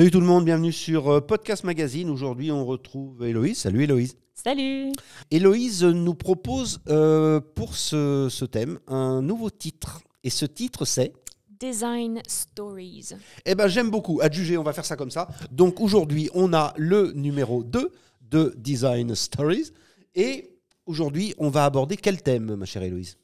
Salut tout le monde, bienvenue sur Podcast Magazine. Aujourd'hui, on retrouve Héloïse. Salut Héloïse. Salut. Héloïse nous propose pour ce thème un nouveau titre. Et ce titre, c'est Design Stories. Eh ben, j'aime beaucoup. Adjugé, on va faire ça comme ça. Donc aujourd'hui, on a le numéro 2 de Design Stories. Et aujourd'hui, on va aborder quel thème, ma chère Héloïse ?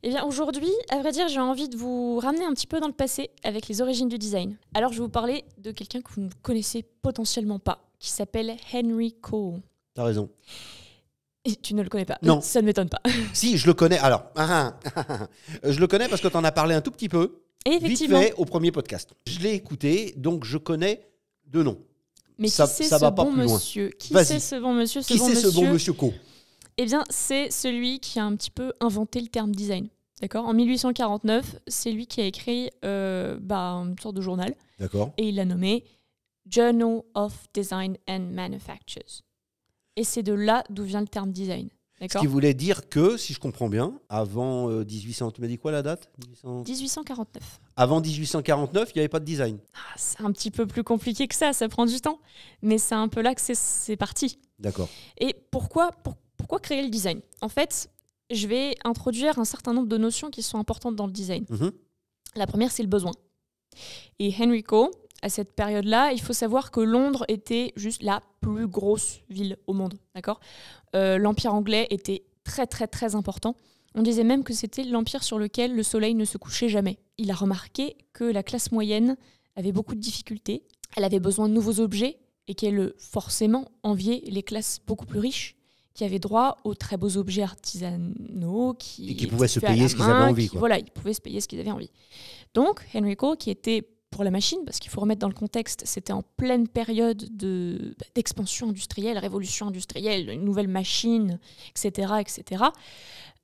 Eh bien aujourd'hui, à vrai dire, j'ai envie de vous ramener un petit peu dans le passé avec les origines du design. Alors je vais vous parler de quelqu'un que vous ne connaissez potentiellement pas, qui s'appelle Henry Cole. T'as raison. Et tu ne le connais pas? Non. Ça ne m'étonne pas. Si, je le connais. Alors, je le connais parce que tu en as parlé un tout petit peu, Et vite effectivement. fait, au premier podcast. Je l'ai écouté, donc je connais de nom. Mais Ça- qui c'est ça ce va pas bon plus loin. monsieur? Qui Vas-y. c'est ce bon monsieur? Qui c'est ce bon monsieur Co ? Eh bien, c'est celui qui a un petit peu inventé le terme design. D'accord ? En 1849, c'est lui qui a écrit une sorte de journal D'accord. et il l'a nommé Journal of Design and Manufactures. Et c'est de là d'où vient le terme design. Ce D'accord ? qui voulait dire que, si je comprends bien, avant 1800, tu m'as dit quoi la date ? 1849. Avant 1849, il n'y avait pas de design. Ah, c'est un petit peu plus compliqué que ça prend du temps. Mais c'est un peu là que c'est parti. D'accord. Et pourquoi créer le design ? En fait, je vais introduire un certain nombre de notions qui sont importantes dans le design. Mhm. La première, c'est le besoin. Et Henry Cole, à cette période-là, il faut savoir que Londres était juste la plus grosse ville au monde. D'accord ? L'Empire anglais était très, très, très important. On disait même que c'était l'empire sur lequel le soleil ne se couchait jamais. Il a remarqué que la classe moyenne avait beaucoup de difficultés. Elle avait besoin de nouveaux objets et qu'elle forcément enviait les classes beaucoup plus riches qui avaient droit aux très beaux objets artisanaux, Et qui étaient pouvaient se faits à payer la ce qu'ils main, avaient envie, quoi. Voilà, ils pouvaient se payer ce qu'ils avaient envie. Donc, Henry Cole, qui était pour la machine, parce qu'il faut remettre dans le contexte, c'était en pleine période d'expansion industrielle, révolution industrielle, une nouvelle machine, etc., etc.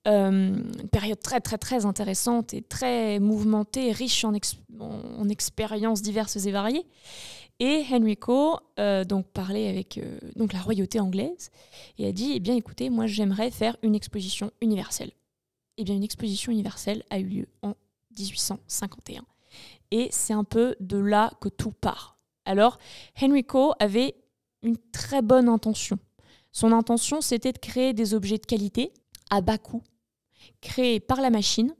Une période très, très, très intéressante et très mouvementée, riche en expériences diverses et variées. Et Henry Cole donc parlait avec donc la royauté anglaise et a dit, eh bien écoutez, moi j'aimerais faire une exposition universelle. Eh bien une exposition universelle a eu lieu en 1851. Et c'est un peu de là que tout part. Alors, Henry Cole avait une très bonne intention. Son intention, c'était de créer des objets de qualité à bas coût, créés par la machine,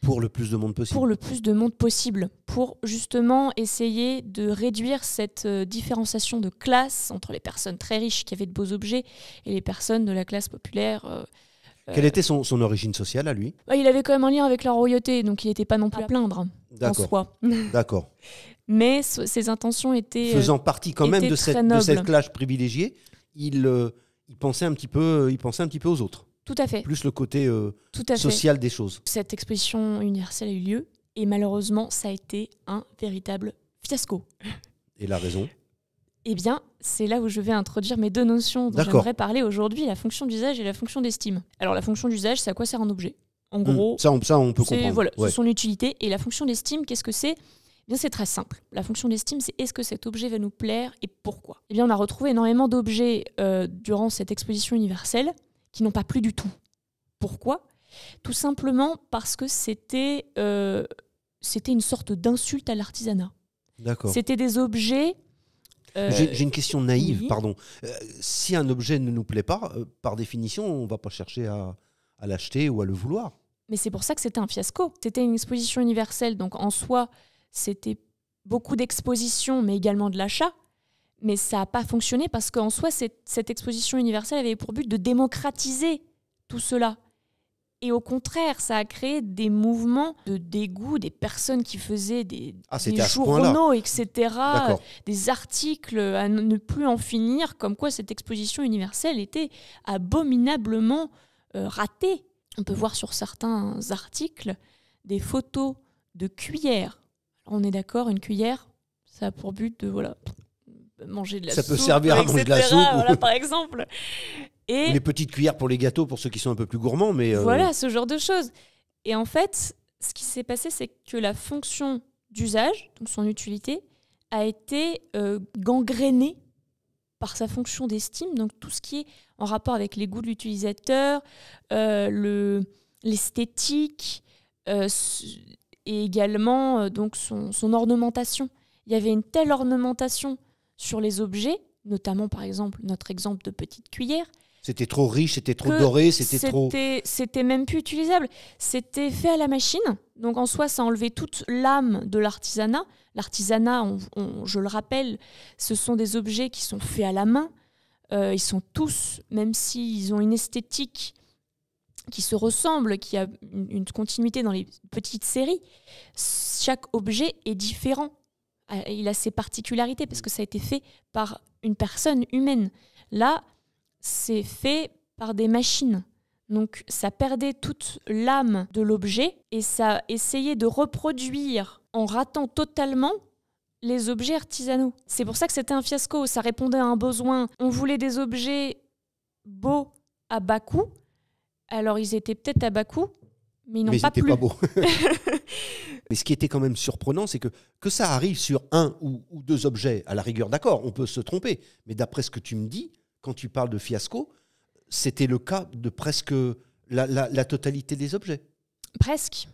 Pour le plus de monde possible. pour le plus de monde possible, pour justement essayer de réduire cette différenciation de classe entre les personnes très riches qui avaient de beaux objets et les personnes de la classe populaire. Quelle était son origine sociale à lui ? Il avait quand même un lien avec la royauté, donc il n'était pas non plus à plaindre en D'accord. soi. D'accord. Mais ses intentions étaient... Faisant partie quand même était de très cette noble. classe privilégiée, il pensait un petit peu aux autres. Tout à fait. Plus le côté Tout à fait. social des choses. Cette exposition universelle a eu lieu et malheureusement, ça a été un véritable fiasco. Et la raison ? Eh bien, c'est là où je vais introduire mes deux notions dont D'accord. j'aimerais parler aujourd'hui, la fonction d'usage et la fonction d'estime. Alors, la fonction d'usage, c'est à quoi sert un objet ? En gros, Ça, on peut c'est comprendre. voilà, Ouais. c'est son utilité. Et la fonction d'estime, qu'est-ce que c'est ? Eh bien, c'est très simple. La fonction d'estime, c'est est-ce que cet objet va nous plaire et pourquoi ? Eh bien, on a retrouvé énormément d'objets durant cette exposition universelle qui n'ont pas plu du tout. Pourquoi ? Tout simplement parce que c'était une sorte d'insulte à l'artisanat. D'accord. C'était des objets... J'ai une question naïve, oui. pardon. Si un objet ne nous plaît pas, par définition, on ne va pas chercher à l'acheter ou à le vouloir. Mais c'est pour ça que c'était un fiasco. C'était une exposition universelle, donc en soi, c'était beaucoup d'expositions, mais également de l'achat. Mais ça n'a pas fonctionné parce qu'en soi, cette exposition universelle avait pour but de démocratiser tout cela. Et au contraire, ça a créé des mouvements de dégoût, des personnes qui faisaient des c'était à ce point-là. journaux, etc., D'accord. des articles à ne plus en finir, comme quoi cette exposition universelle était abominablement ratée. On peut voir sur certains articles des photos de cuillères. Alors, on est d'accord, une cuillère, ça a pour but de manger de la Ça soupe, peut servir à manger de la etc., soupe. voilà, par exemple. Et Les petites cuillères pour les gâteaux, pour ceux qui sont un peu plus gourmands. Mais voilà, ce genre de choses. Et en fait, ce qui s'est passé, c'est que la fonction d'usage, donc son utilité, a été gangrénée par sa fonction d'estime, donc tout ce qui est en rapport avec les goûts de l'utilisateur, l'esthétique et également donc son ornementation. Il Il y avait une telle ornementation sur les objets, notamment par exemple notre exemple de petite cuillère. C'était trop riche, c'était trop doré, C'était même plus utilisable. C'était fait à la machine. Donc en soi, ça enlevait toute l'âme de l'artisanat. L'artisanat, je le rappelle, ce sont des objets qui sont faits à la main. Ils sont tous, même s'ils ont une esthétique qui se ressemble, qui a une continuité dans les petites séries, chaque objet est différent. Il a ses particularités parce que ça a été fait par une personne humaine. Là, c'est fait par des machines. Donc ça perdait toute l'âme de l'objet et ça essayait de reproduire en ratant totalement les objets artisanaux. C'est pour ça que c'était un fiasco. Ça répondait à un besoin. On voulait des objets beaux à bas coût. Alors ils étaient peut-être à bas coût, mais ils n'ont pas plu. Mais ils n'étaient pas beaux. Mais ce qui était quand même surprenant, c'est que ça arrive sur un ou deux objets, à la rigueur, d'accord, on peut se tromper. Mais d'après ce que tu me dis, quand tu parles de fiasco, c'était le cas de presque la totalité des objets. Presque,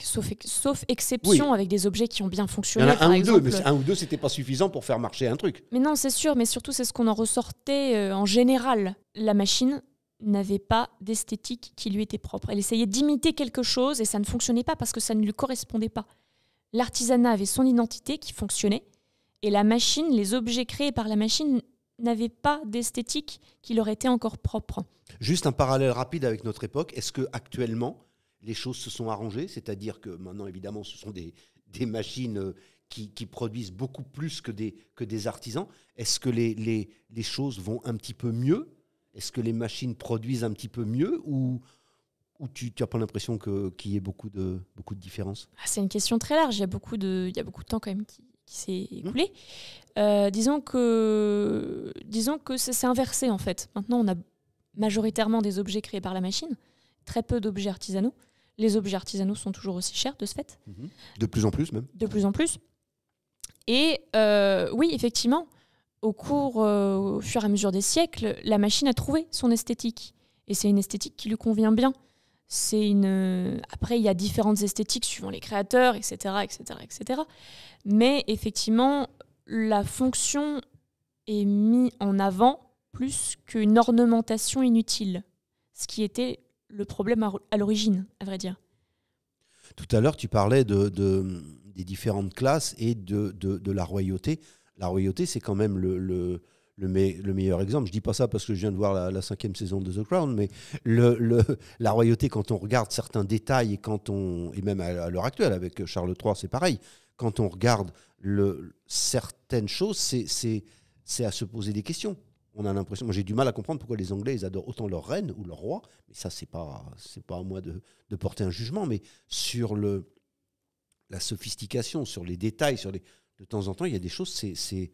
sauf exception, oui, avec des objets qui ont bien fonctionné. Il y en a un ou deux, mais un ou deux, c'était pas suffisant pour faire marcher un truc. Mais non, c'est sûr, mais surtout, c'est ce qu'on en ressortait en général. La machine n'avait pas d'esthétique qui lui était propre. Elle essayait d'imiter quelque chose et ça ne fonctionnait pas parce que ça ne lui correspondait pas. L'artisanat avait son identité qui fonctionnait et la machine, les objets créés par la machine n'avaient pas d'esthétique qui leur était encore propre. Juste un parallèle rapide avec notre époque. Est-ce qu'actuellement, les choses se sont arrangées? C'est-à-dire que maintenant, évidemment, ce sont des machines qui produisent beaucoup plus que des artisans. Est-ce que les choses vont un petit peu mieux? Est-ce que les machines produisent un petit peu mieux ou tu n'as pas l'impression qu'il y ait beaucoup de différences? C'est une question très large. Il y a beaucoup de temps quand même qui s'est écoulé. Disons que c'est inversé en fait. Maintenant, on a majoritairement des objets créés par la machine, très peu d'objets artisanaux. Les objets artisanaux sont toujours aussi chers de ce fait. De plus en plus même. De plus en plus. Et oui, effectivement, au fur et à mesure des siècles, la machine a trouvé son esthétique. Et c'est une esthétique qui lui convient bien. Après, il y a différentes esthétiques suivant les créateurs, etc., etc., etc. Mais effectivement, la fonction est mise en avant plus qu'une ornementation inutile. Ce qui était le problème à l'origine, à vrai dire. Tout à l'heure, tu parlais des différentes classes et de la royauté. La royauté, c'est quand même le meilleur exemple. Je ne dis pas ça parce que je viens de voir la 5e saison de The Crown, mais la royauté, quand on regarde certains détails et même à l'heure actuelle, avec Charles III, c'est pareil. Quand on regarde certaines choses, c'est à se poser des questions. On a l'impression, moi j'ai du mal à comprendre pourquoi les Anglais ils adorent autant leur reine ou leur roi, mais ça c'est pas à moi de porter un jugement, mais sur la sophistication, sur les détails, de temps en temps il y a des choses, c'est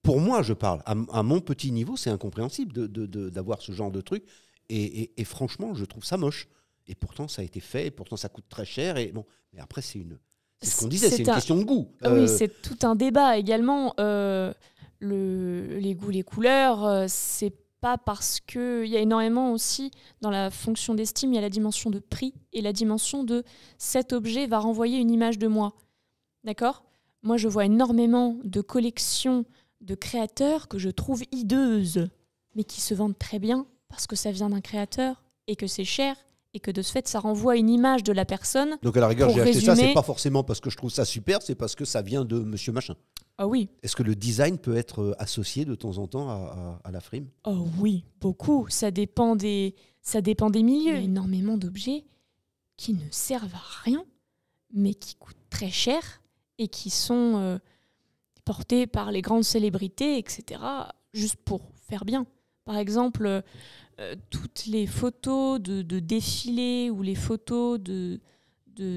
pour moi je parle, à mon petit niveau c'est incompréhensible d'avoir ce genre de truc et franchement je trouve ça moche et pourtant ça a été fait, et pourtant ça coûte très cher et bon, mais après c'est ce qu'on disait, c'est une question de goût. Oui, c'est tout un débat également. Les goûts, les couleurs, c'est pas parce qu'il y a énormément aussi dans la fonction d'estime, il y a la dimension de prix et la dimension de cet objet va renvoyer une image de moi. D'accord ? Moi, je vois énormément de collections de créateurs que je trouve hideuses, mais qui se vendent très bien parce que ça vient d'un créateur et que c'est cher et que de ce fait, ça renvoie une image de la personne. Donc à la rigueur, j'ai acheté ça, c'est pas forcément parce que je trouve ça super, c'est parce que ça vient de monsieur machin. Ah oui. Est-ce que le design peut être associé de temps en temps à la frime? Oh oui, beaucoup. Ça dépend des milieux. Il y a énormément d'objets qui ne servent à rien, mais qui coûtent très cher et qui sont portés par les grandes célébrités, etc., juste pour faire bien. Par exemple, toutes les photos de défilés ou les photos de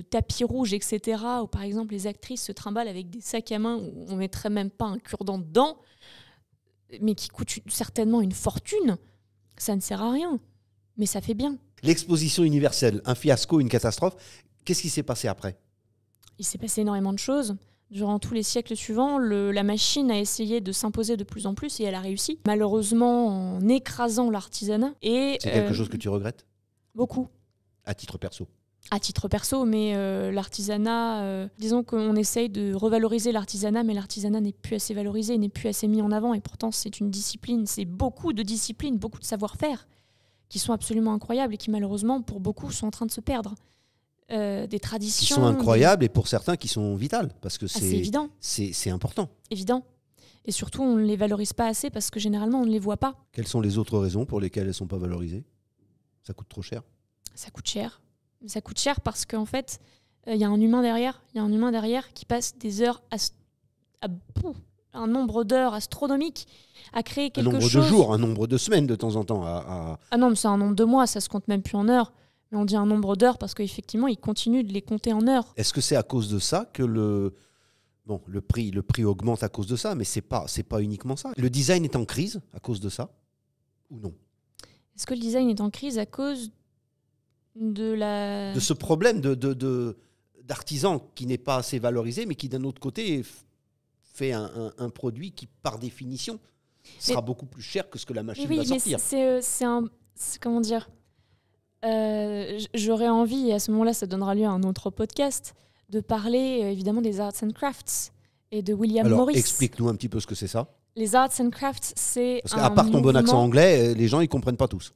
tapis rouges, etc., où par exemple les actrices se trimballent avec des sacs à main où on ne mettrait même pas un cure-dent dedans, mais qui coûtent certainement une fortune, ça ne sert à rien, mais ça fait bien. L'exposition universelle, un fiasco, une catastrophe, qu'est-ce qui s'est passé après? Il s'est passé énormément de choses. Durant tous les siècles suivants, la machine a essayé de s'imposer de plus en plus et elle a réussi, malheureusement en écrasant l'artisanat. C'est quelque chose que tu regrettes? Beaucoup. À titre perso? À titre perso, mais l'artisanat, disons qu'on essaye de revaloriser l'artisanat, mais l'artisanat n'est plus assez valorisé, n'est plus assez mis en avant, et pourtant c'est une discipline, c'est beaucoup de disciplines, beaucoup de savoir-faire qui sont absolument incroyables et qui malheureusement pour beaucoup sont en train de se perdre. Des traditions... Qui sont incroyables et pour certains qui sont vitales, parce que c'est évident. C'est important. Évident. Et surtout on ne les valorise pas assez parce que généralement on ne les voit pas. Quelles sont les autres raisons pour lesquelles elles ne sont pas valorisées? Ça coûte trop cher? Ça coûte cher. Ça coûte cher parce qu'en fait, il y a un humain derrière. Il y a un humain derrière qui passe des heures un nombre d'heures astronomiques à créer quelque chose. Un nombre de jours, un nombre de semaines de temps en temps. Ah non, mais c'est un nombre de mois, ça se compte même plus en heures. Mais on dit un nombre d'heures parce qu'effectivement, ils continuent de les compter en heures. Est-ce que c'est à cause de ça que le prix augmente à cause de ça? Mais c'est pas uniquement ça. Le design est en crise à cause de ça ou non? Est-ce que le design est en crise à cause de ce problème d'artisan qui n'est pas assez valorisé, mais qui d'un autre côté fait un produit qui, par définition, sera beaucoup plus cher que ce que la machine va sortir. C'est comment dire, j'aurais envie, et à ce moment-là, ça donnera lieu à un autre podcast, de parler évidemment des arts and crafts et de William Morris. Alors, explique-nous un petit peu ce que c'est ça. Les arts and crafts, c'est parce qu'à part ton bon accent anglais, les gens ils comprennent pas tous.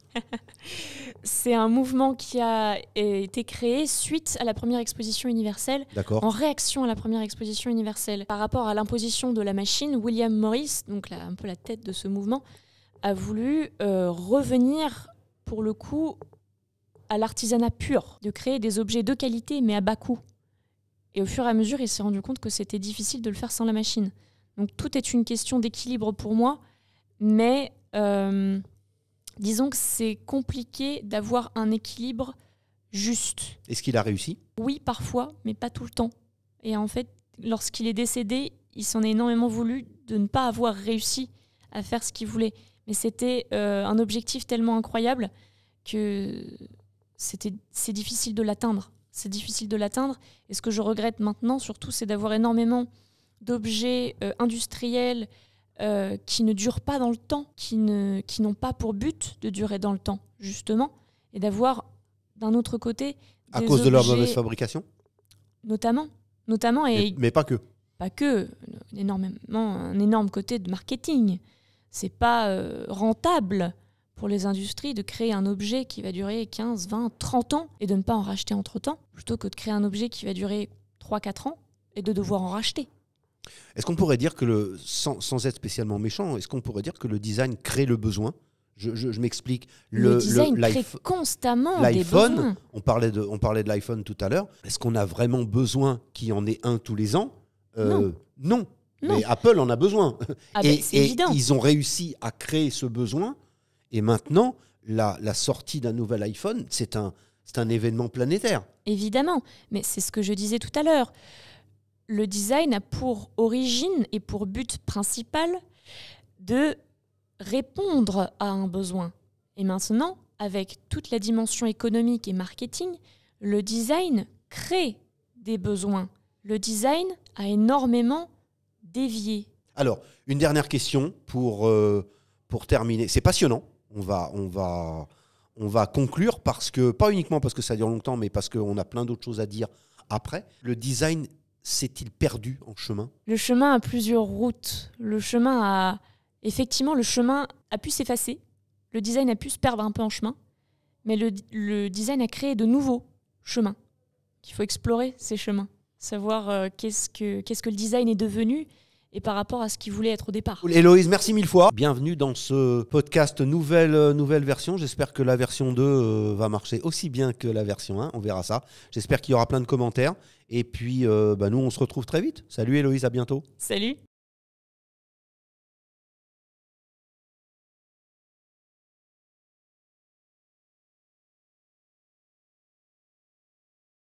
C'est un mouvement qui a été créé suite à la première exposition universelle, en réaction à la première exposition universelle. Par rapport à l'imposition de la machine, William Morris, donc un peu la tête de ce mouvement, a voulu revenir pour le coup à l'artisanat pur, de créer des objets de qualité mais à bas coût. Et au fur et à mesure, il s'est rendu compte que c'était difficile de le faire sans la machine. Donc tout est une question d'équilibre pour moi, mais disons que c'est compliqué d'avoir un équilibre juste. Est-ce qu'il a réussi? Oui, parfois, mais pas tout le temps. Et en fait, lorsqu'il est décédé, il s'en est énormément voulu de ne pas avoir réussi à faire ce qu'il voulait. Mais c'était un objectif tellement incroyable que c'est difficile de l'atteindre. C'est difficile de l'atteindre. Et ce que je regrette maintenant, surtout, c'est d'avoir énormément d'objets industriels qui ne durent pas dans le temps, qui n'ont pas pour but de durer dans le temps, justement, et d'avoir, d'un autre côté, à cause de leur mauvaise fabrication, notamment mais pas que. Pas que, un énorme côté de marketing. C'est pas rentable pour les industries de créer un objet qui va durer 15, 20, 30 ans et de ne pas en racheter entre-temps, plutôt que de créer un objet qui va durer 3-4 ans et de devoir en racheter. Est-ce qu'on pourrait dire que, sans être spécialement méchant, est-ce qu'on pourrait dire que le design crée le besoin? Je m'explique. Le design crée constamment des besoins. On parlait de l'iPhone tout à l'heure. Est-ce qu'on a vraiment besoin qu'il y en ait un tous les ans? Non. Mais Apple en a besoin. C'est évident. Ils ont réussi à créer ce besoin. Et maintenant, la sortie d'un nouvel iPhone, c'est un événement planétaire. Évidemment. Mais c'est ce que je disais tout à l'heure. Le design a pour origine et pour but principal de répondre à un besoin. Et maintenant, avec toute la dimension économique et marketing, le design crée des besoins. Le design a énormément dévié. Alors, une dernière question pour terminer. C'est passionnant. On va conclure pas uniquement parce que ça dure longtemps, mais parce qu'on a plein d'autres choses à dire après. Le design s'est-il perdu en chemin? Le chemin a plusieurs routes. Le chemin a pu s'effacer. Le design a pu se perdre un peu en chemin. Mais le design a créé de nouveaux chemins. Il faut explorer ces chemins. Savoir qu'est-ce que le design est devenu et par rapport à ce qu'il voulait être au départ. Héloïse, merci mille fois. Bienvenue dans ce podcast nouvelle version. J'espère que la version 2 va marcher aussi bien que la version 1. On verra ça. J'espère qu'il y aura plein de commentaires. Et puis, nous, on se retrouve très vite. Salut Héloïse, à bientôt. Salut.